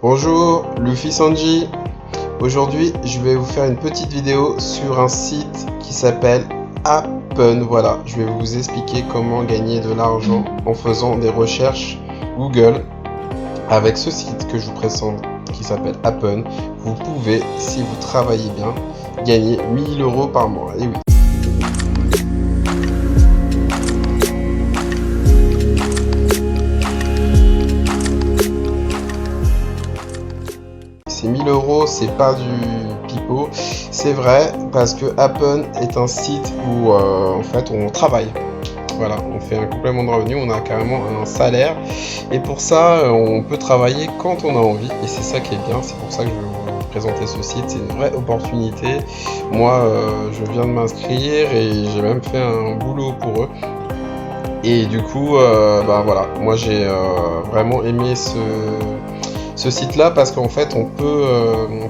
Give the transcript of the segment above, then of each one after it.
Bonjour, Luffy Sanji. Aujourd'hui, je vais vous faire une petite vidéo sur un site qui s'appelle Appen. Voilà, je vais vous expliquer comment gagner de l'argent en faisant des recherches Google. Avec ce site que je vous présente qui s'appelle Appen, vous pouvez, si vous travaillez bien, gagner 1000 € par mois. Et oui. Ces 1000 €, c'est pas du pipeau, c'est vrai, parce que Appen est un site où en fait on travaille. Voilà, on fait un complément de revenu, on a carrément un salaire, et pour ça on peut travailler quand on a envie, et c'est ça qui est bien. C'est pour ça que je vais vous présenter ce site. C'est une vraie opportunité. Moi je viens de m'inscrire et j'ai même fait un boulot pour eux, et du coup bah voilà, moi j'ai vraiment aimé ce site-là, parce qu'en fait on peut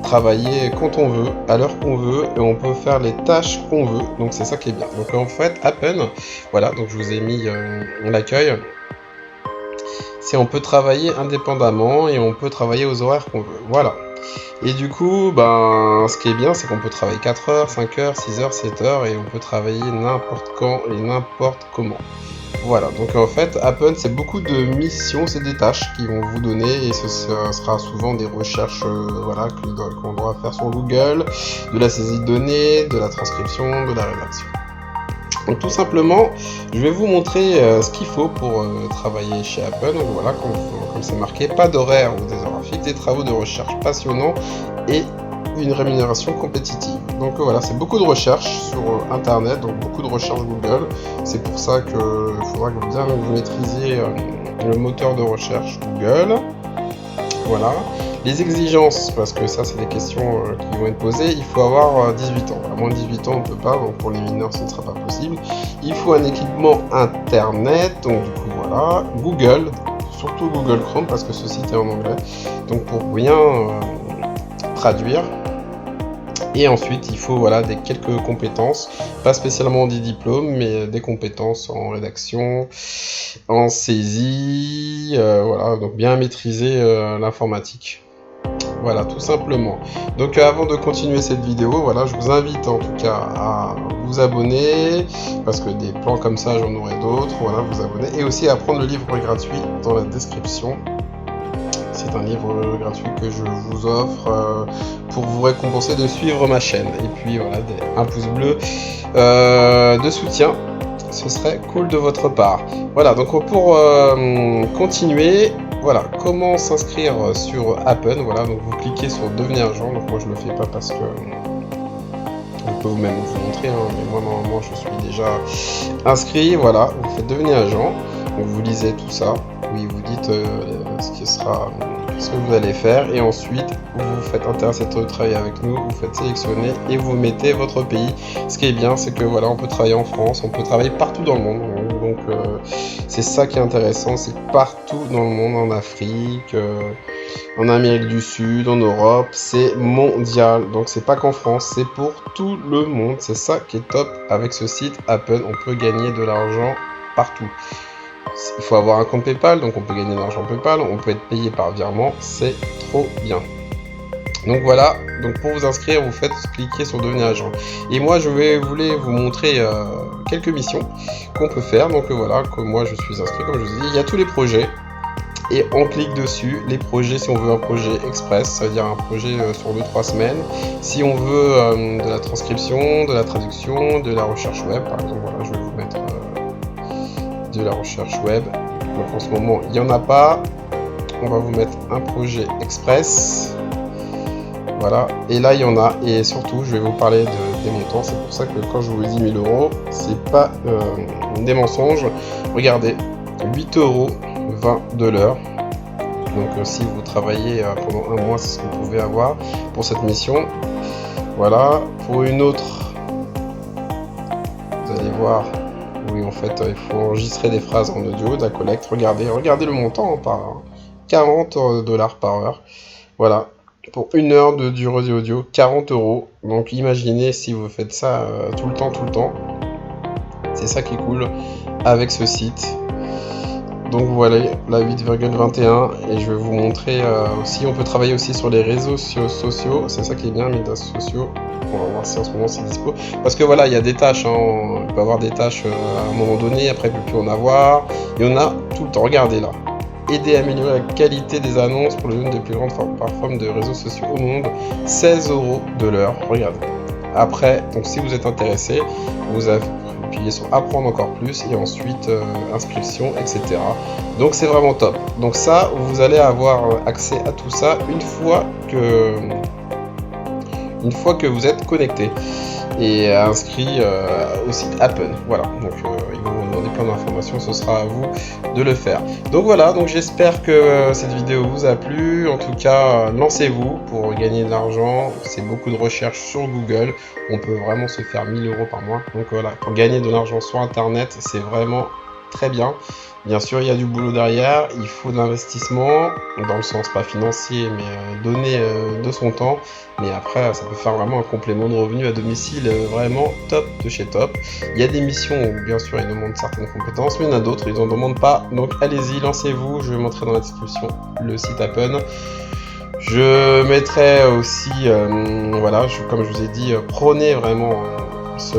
travailler quand on veut, à l'heure qu'on veut, et on peut faire les tâches qu'on veut, donc c'est ça qui est bien. Donc en fait Appen, voilà, donc je vous ai mis l'accueil, c'est on peut travailler indépendamment et on peut travailler aux horaires qu'on veut, voilà. Et du coup, ben, ce qui est bien, c'est qu'on peut travailler 4 heures, 5 heures, 6 heures, 7 heures, et on peut travailler n'importe quand et n'importe comment. Voilà, donc en fait, Appen, c'est beaucoup de missions, c'est des tâches qu'ils vont vous donner, et ce sera souvent des recherches voilà, qu'on doit faire sur Google, de la saisie de données, de la transcription, de la rédaction. Donc tout simplement, je vais vous montrer ce qu'il faut pour travailler chez Appen. Donc voilà, comme c'est marqué, pas d'horaire ou des horaires fixes, des travaux de recherche passionnants et une rémunération compétitive. Donc voilà, c'est beaucoup de recherches sur internet, donc beaucoup de recherches Google. C'est pour ça qu'il faudra que vous maîtrisiez le moteur de recherche Google. Voilà. Les exigences, parce que ça c'est des questions qui vont être posées, il faut avoir 18 ans. À moins de 18 ans on ne peut pas, donc pour les mineurs ce ne sera pas possible. Il faut un équipement internet, donc du coup voilà, Google, surtout Google Chrome, parce que ce site est en anglais, donc pour bien traduire. Et ensuite il faut voilà, quelques compétences, pas spécialement des diplômes, mais des compétences en rédaction, en saisie, voilà, donc bien maîtriser l'informatique. Voilà, tout simplement. Donc avant de continuer cette vidéo, voilà, je vous invite en tout cas à vous abonner, parce que des plans comme ça j'en aurai d'autres. Voilà, vous abonner, et aussi à prendre le livre gratuit dans la description. C'est un livre gratuit que je vous offre pour vous récompenser de suivre ma chaîne. Et puis voilà, un pouce bleu de soutien, ce serait cool de votre part. Voilà, donc pour continuer, voilà, comment s'inscrire sur Appen. Voilà, donc vous cliquez sur devenir agent. Donc moi je le fais pas parce que je peux vous-même vous montrer, hein, mais moi normalement je suis déjà inscrit. Voilà, vous faites devenir agent, donc vous lisez tout ça, oui, vous dites ce que vous allez faire, et ensuite vous vous faites intéresser de travailler avec nous, vous faites sélectionner et vous mettez votre pays. Ce qui est bien, c'est que voilà, on peut travailler en France, on peut travailler partout dans le monde, donc c'est ça qui est intéressant, c'est partout dans le monde, en Afrique, en Amérique du Sud, en Europe, c'est mondial, donc c'est pas qu'en France, c'est pour tout le monde. C'est ça qui est top avec ce site Appen, on peut gagner de l'argent partout. Il faut avoir un compte PayPal, donc on peut gagner de l'argent PayPal, on peut être payé par virement, c'est trop bien. Donc voilà, donc pour vous inscrire, vous faites cliquer sur devenir agent. Et moi je voulais vous montrer quelques missions qu'on peut faire. Donc voilà, que moi je suis inscrit, comme je vous ai dit, il y a tous les projets. Et on clique dessus, les projets, si on veut un projet express, ça veut dire un projet sur 2-3 semaines. Si on veut de la transcription, de la traduction, de la recherche web, par exemple, voilà, je vais vous mettre de la recherche web. Donc en ce moment, il n'y en a pas. On va vous mettre un projet express. Voilà, et là il y en a, et surtout je vais vous parler des montants. C'est pour ça que quand je vous dis 1000 €, c'est pas des mensonges. Regardez, 8,20 € de l'heure. Donc si vous travaillez pendant un mois, c'est ce que vous pouvez avoir pour cette mission. Voilà, pour une autre, vous allez voir, oui en fait il faut enregistrer des phrases en audio, de la collecte. Regardez le montant, par 40 $ par heure. Voilà, pour 1 heure de durée audio, 40 €. Donc imaginez si vous faites ça tout le temps. C'est ça qui est cool avec ce site. Donc voilà la 8,21 et je vais vous montrer aussi, on peut travailler aussi sur les réseaux sociaux, c'est ça qui est bien, médias sociaux. On va voir si en ce moment c'est dispo. Parce que voilà, il y a des tâches, hein. On peut avoir des tâches à un moment donné, après il ne peut plus en avoir. Et on a tout le temps, regardez là. Aider à améliorer la qualité des annonces pour l'une des plus grandes plateformes de réseaux sociaux au monde. 16 € de l'heure, regardez. Après, donc si vous êtes intéressé, vous appuyez sur apprendre encore plus et ensuite inscription, etc. Donc c'est vraiment top. Donc ça, vous allez avoir accès à tout ça une fois que vous êtes connecté et inscrit au site Appen. Voilà, donc ils vont vous demander plein d'informations, ce sera à vous de le faire. Donc voilà, donc j'espère que cette vidéo vous a plu. En tout cas, lancez-vous pour gagner de l'argent. C'est beaucoup de recherches sur Google. On peut vraiment se faire 1000 € par mois. Donc voilà, pour gagner de l'argent sur Internet, c'est vraiment très bien. Bien sûr, il y a du boulot derrière, il faut de l'investissement, dans le sens pas financier, mais donner de son temps. Mais après, ça peut faire vraiment un complément de revenu à domicile vraiment top de chez top. Il y a des missions où, bien sûr, ils demandent certaines compétences, mais il y en a d'autres, ils n'en demandent pas. Donc allez-y, lancez-vous, je vais montrer dans la description le site Appen. Je mettrai aussi, voilà, comme je vous ai dit, prenez vraiment ce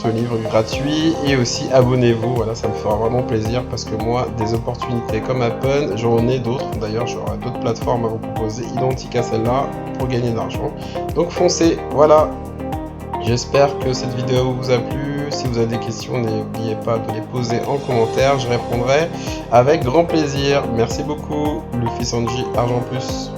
livre gratuit et aussi abonnez-vous, voilà, ça me fera vraiment plaisir parce que moi des opportunités comme Appen, j'en ai d'autres, d'ailleurs j'aurai d'autres plateformes à vous proposer identiques à celle-là pour gagner de l'argent, donc foncez. Voilà, j'espère que cette vidéo vous a plu. Si vous avez des questions, n'oubliez pas de les poser en commentaire, je répondrai avec grand plaisir. Merci beaucoup, Luffy Sanji, Argent Plus.